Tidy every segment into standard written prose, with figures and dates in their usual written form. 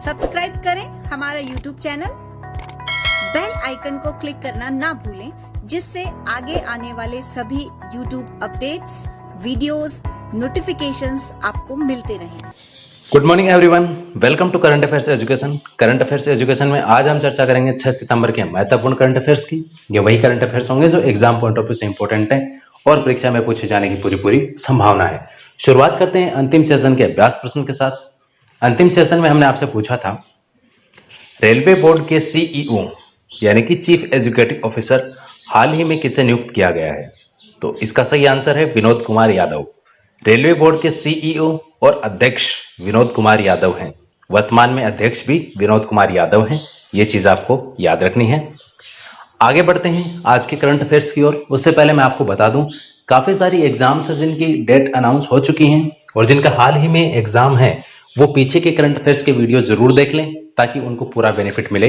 Subscribe करें हमारा YouTube channel, bell icon को क्लिक करना ना भूलें, जिससे आगे आने वाले सभी YouTube अपडेट्स, वीडियोस, नोटिफिकेशंस आपको मिलते रहें। Good morning everyone, welcome to current affairs education. Current affairs education में आज हम चर्चा करेंगे 6 सितंबर के महत्वपूर्ण करंट अफेयर्स की। ये वही करंट अफेयर्स होंगे जो एग्जाम पॉइंट ऑफ व्यू से इंपॉर्टेंट है और परीक्षा में पूछे जाने की पूरी संभावना है। शुरुआत करते हैं अंतिम सेशन के अभ्यास प्रश्न के साथ। अंतिम सेशन में हमने आपसे पूछा था, रेलवे बोर्ड के सीईओ यानी कि चीफ एजुकेटिव ऑफिसर हाल ही में किसे नियुक्त किया गया है? तो इसका सही आंसर है विनोद कुमार यादव। रेलवे बोर्ड के सीईओ और अध्यक्ष विनोद कुमार यादव हैं। वर्तमान में अध्यक्ष भी विनोद कुमार यादव हैं। ये चीज आपको याद रखनी है। आगे बढ़ते हैं आज के करंट अफेयर्स की ओर। उससे पहले मैं आपको बता दूं, काफी सारी एग्जाम्स है जिनकी डेट अनाउंस हो चुकी हैं और जिनका हाल ही में एग्जाम है, वो पीछे के करंट अफेयर्स के वीडियो जरूर देख लें ताकि उनको पूरा बेनिफिट मिले।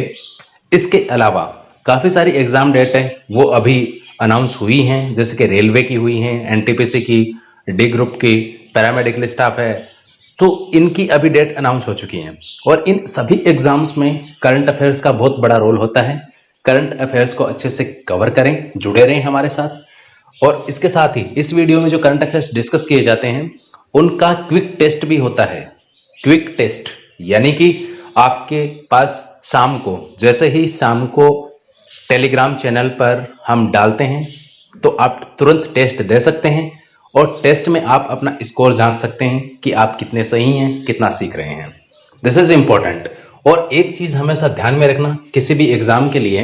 इसके अलावा काफी सारी एग्जाम डेट है वो अभी अनाउंस हुई हैं, जैसे कि रेलवे की हुई हैं, एनटीपीसी की, डी ग्रुप की, पैरामेडिकल स्टाफ है, तो इनकी अभी डेट अनाउंस हो चुकी है। और इन सभी एग्जाम्स में करंट अफेयर्स का बहुत बड़ा रोल होता है। करंट अफेयर्स को अच्छे से कवर करें, जुड़े रहें हमारे साथ। और इसके साथ ही इस वीडियो में जो करंट अफेयर्स डिस्कस किए जाते हैं उनका क्विक टेस्ट भी होता है। क्विक टेस्ट यानी कि आपके पास शाम को, जैसे ही शाम को टेलीग्राम चैनल पर हम डालते हैं तो आप तुरंत टेस्ट दे सकते हैं और टेस्ट में आप अपना स्कोर जांच सकते हैं कि आप कितने सही हैं, कितना सीख रहे हैं। This is important. और एक चीज हमेशा ध्यान में रखना, किसी भी एग्जाम के लिए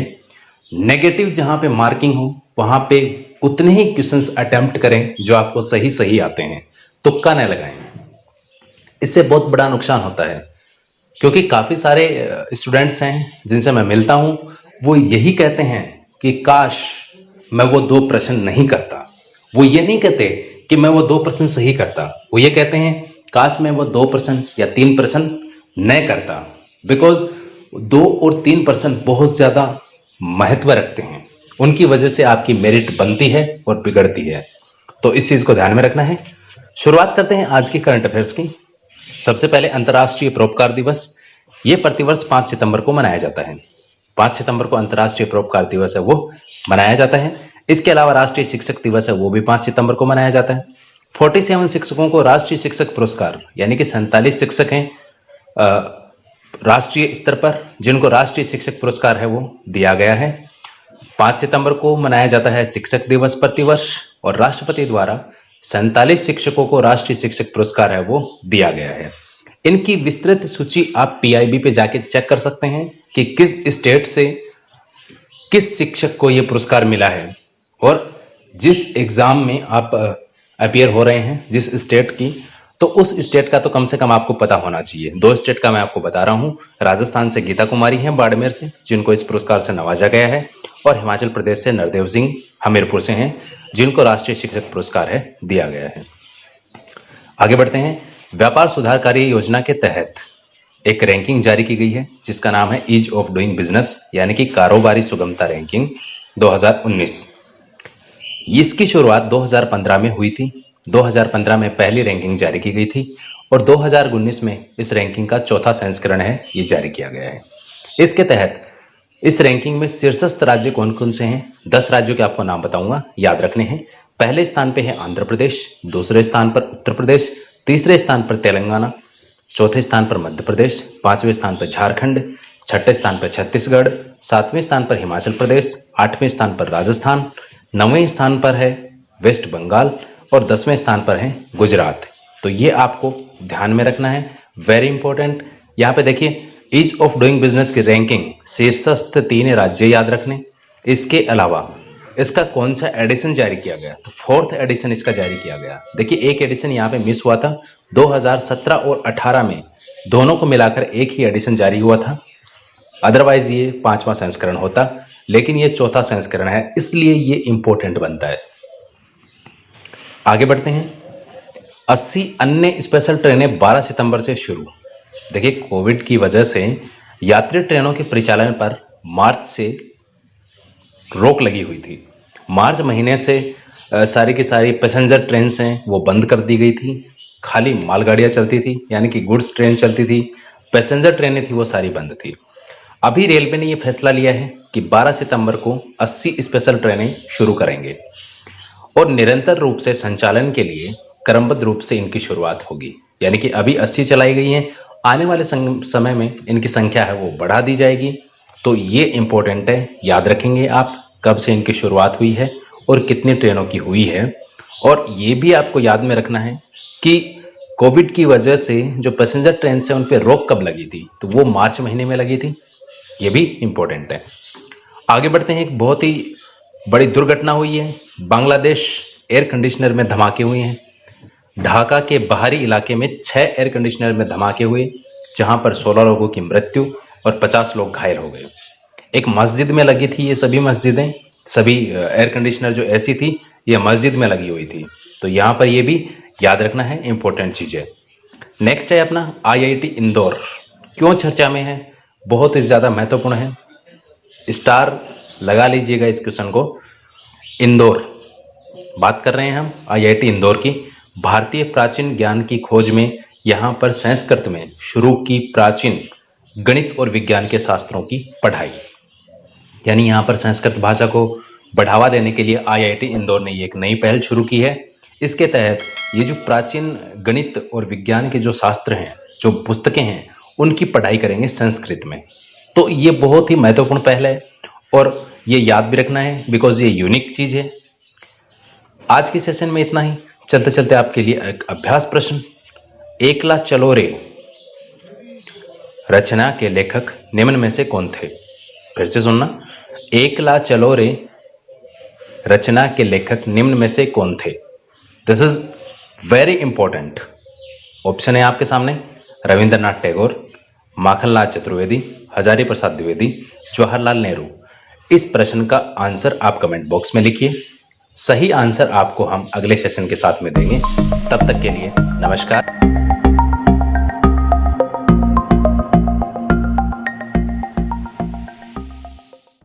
नेगेटिव जहां पे मार्किंग हो वहां पे उतने ही क्वेश्चंस अटेम्प्ट करें जो आपको सही आते हैं, तुक्का न लगाएं। इससे बहुत बड़ा नुकसान होता है, क्योंकि काफी सारे स्टूडेंट्स हैं जिनसे मैं मिलता हूं, वो यही कहते हैं कि काश मैं वो 2 प्रश्न नहीं करता। वो ये नहीं कहते कि मैं वो 2 प्रश्न सही करता, वो ये कहते हैं काश मैं वो 2 प्रश्न या 3 प्रश्न न करता। बिकॉज 2 और 3 प्रश्न बहुत ज्यादा महत्व रखते हैं, उनकी वजह से आपकी मेरिट बनती है और बिगड़ती है। तो इस चीज को ध्यान में रखना है। शुरुआत करते हैं आज की करंट अफेयर्स की। सबसे पहले अंतर्राष्ट्रीय परोपकार दिवस। ये प्रतिवर्ष 5 सितंबर को मनाया जाता है। 5 सितंबर को अंतर्राष्ट्रीय परोपकार दिवस है वो मनाया जाता है। इसके अलावा राष्ट्रीय शिक्षक दिवस है वो भी 5 सितंबर को मनाया जाता है। 47 शिक्षकों को राष्ट्रीय शिक्षक पुरस्कार, यानी कि 47 शिक्षक हैं राष्ट्रीय स्तर पर जिनको राष्ट्रीय शिक्षक पुरस्कार है वो दिया गया है। 5 सितंबर को मनाया जाता है शिक्षक दिवस प्रतिवर्ष और राष्ट्रपति द्वारा 47 शिक्षकों को राष्ट्रीय शिक्षक पुरस्कार है वो दिया गया है। इनकी विस्तृत सूची आप पीआईबी पे जाके चेक कर सकते हैं कि किस स्टेट से किस शिक्षक को यह पुरस्कार मिला है और जिस एग्जाम में आप अपीयर हो रहे हैं जिस स्टेट की, तो उस स्टेट का तो कम से कम आपको पता होना चाहिए। 2 स्टेट का मैं आपको बता रहा हूं। राजस्थान से गीता कुमारी हैं बाड़मेर से, जिनको इस पुरस्कार से नवाजा गया है, और हिमाचल प्रदेश से नरदेव सिंह हमीरपुर से हैं, जिनको राष्ट्रीय शिक्षक पुरस्कार है दिया गया है। आगे बढ़ते हैं। व्यापार सुधार कार्य योजना के तहत एक रैंकिंग जारी की गई है जिसका नाम है ईज ऑफ डूइंग बिजनेस, यानी कि कारोबारी सुगमता रैंकिंग 2019। इसकी शुरुआत 2015 में हुई थी। 2015 में पहली रैंकिंग जारी की गई थी और 2019 में इस रैंकिंग का 4था संस्करण है ये जारी किया गया है। इसके तहत इस रैंकिंग में शीर्षस्थ राज्य कौन कौन से हैं? 10 राज्यों के आपको नाम बताऊंगा, याद रखने हैं। पहले स्थान पे है आंध्र प्रदेश, दूसरे स्थान पर उत्तर प्रदेश, तीसरे स्थान पर तेलंगाना, चौथे स्थान पर मध्य प्रदेश, 5वें स्थान पर झारखंड, 6ठे स्थान पर छत्तीसगढ़, 7वें स्थान पर हिमाचल प्रदेश, 8वें स्थान पर राजस्थान, 9वें स्थान पर है वेस्ट बंगाल और 10वें स्थान पर है गुजरात। तो ये आपको ध्यान में रखना है, वेरी इंपॉर्टेंट। यहाँ पे देखिए ईज ऑफ डूइंग बिजनेस की रैंकिंग शीर्षस्थ 3 राज्य याद रखने। इसके अलावा इसका कौन सा एडिशन जारी किया गया? तो 4th एडिशन इसका जारी किया गया। देखिए एक एडिशन यहाँ पे मिस हुआ था, 2017 और 18 में दोनों को मिलाकर एक ही एडिशन जारी हुआ था। अदरवाइज ये 5वां संस्करण होता, लेकिन ये 4था संस्करण है, इसलिए ये इंपॉर्टेंट बनता है। आगे बढ़ते हैं। 80 अन्य स्पेशल ट्रेनें 12 सितंबर से शुरू। देखिए कोविड की वजह से यात्री ट्रेनों के परिचालन पर मार्च से रोक लगी हुई थी। मार्च महीने से सारी की सारी पैसेंजर ट्रेन हैं वो बंद कर दी गई थी। खाली मालगाड़ियां चलती थी, यानी कि गुड्स ट्रेन चलती थी, पैसेंजर ट्रेनें थी वो सारी बंद थी। अभी रेलवे ने ये फैसला लिया है कि 12 सितंबर को 80 स्पेशल ट्रेनें शुरू करेंगे और निरंतर रूप से संचालन के लिए क्रमबद्ध रूप से इनकी शुरुआत होगी। यानी कि अभी 80 चलाई गई हैं, आने वाले समय में इनकी संख्या है वो बढ़ा दी जाएगी। तो ये इंपॉर्टेंट है, याद रखेंगे आप कब से इनकी शुरुआत हुई है और कितनी ट्रेनों की हुई है। और ये भी आपको याद में रखना है कि कोविड की वजह से जो पैसेंजर ट्रेन से उन पर रोक कब लगी थी, तो वो मार्च महीने में लगी थी। ये भी इंपॉर्टेंट है। आगे बढ़ते हैं। एक बहुत ही बड़ी दुर्घटना हुई है। बांग्लादेश एयर कंडीशनर में धमाके हुए हैं। ढाका के बाहरी इलाके में 6 एयर कंडीशनर में धमाके हुए, जहां पर 16 लोगों की मृत्यु और 50 लोग घायल हो गए। एक मस्जिद में लगी थी ये सभी मस्जिदें, सभी एयर कंडीशनर जो ऐसी थी ये मस्जिद में लगी हुई थी। तो यहाँ पर ये भी याद रखना है, इंपॉर्टेंट चीज है। नेक्स्ट है अपना IIT इंदौर। क्यों चर्चा में है, बहुत ही ज्यादा महत्वपूर्ण है। स्टार लगा लीजिएगा इस क्वेश्चन को। इंदौर बात कर रहे हैं हम IIT इंदौर की। भारतीय प्राचीन ज्ञान की खोज में यहाँ पर संस्कृत में शुरू की प्राचीन गणित और विज्ञान के शास्त्रों की पढ़ाई, यानी यहाँ पर संस्कृत भाषा को बढ़ावा देने के लिए IIT इंदौर ने एक नई पहल शुरू की है। इसके तहत ये जो प्राचीन गणित और विज्ञान के जो शास्त्र हैं, जो पुस्तकें हैं, उनकी पढ़ाई करेंगे संस्कृत में। तो ये बहुत ही महत्वपूर्ण पहल है और ये याद भी रखना है बिकॉज ये यूनिक चीज है। आज की सेशन में इतना ही। चलते चलते आपके लिए एक अभ्यास प्रश्न। एकला चलो रे रचना के लेखक निम्न में से कौन थे? फिर से सुनना। एकला चलो रे रचना के लेखक निम्न में से कौन थे? This is very important. Option है आपके सामने, रविंद्रनाथ टैगोर, माखनलाल चतुर्वेदी, हजारी प्रसाद द्विवेदी, जवाहरलाल नेहरू। इस प्रश्न का आंसर आप कमेंट बॉक्स में लिखिए। सही आंसर आपको हम अगले सेशन के साथ में देंगे। तब तक के लिए नमस्कार।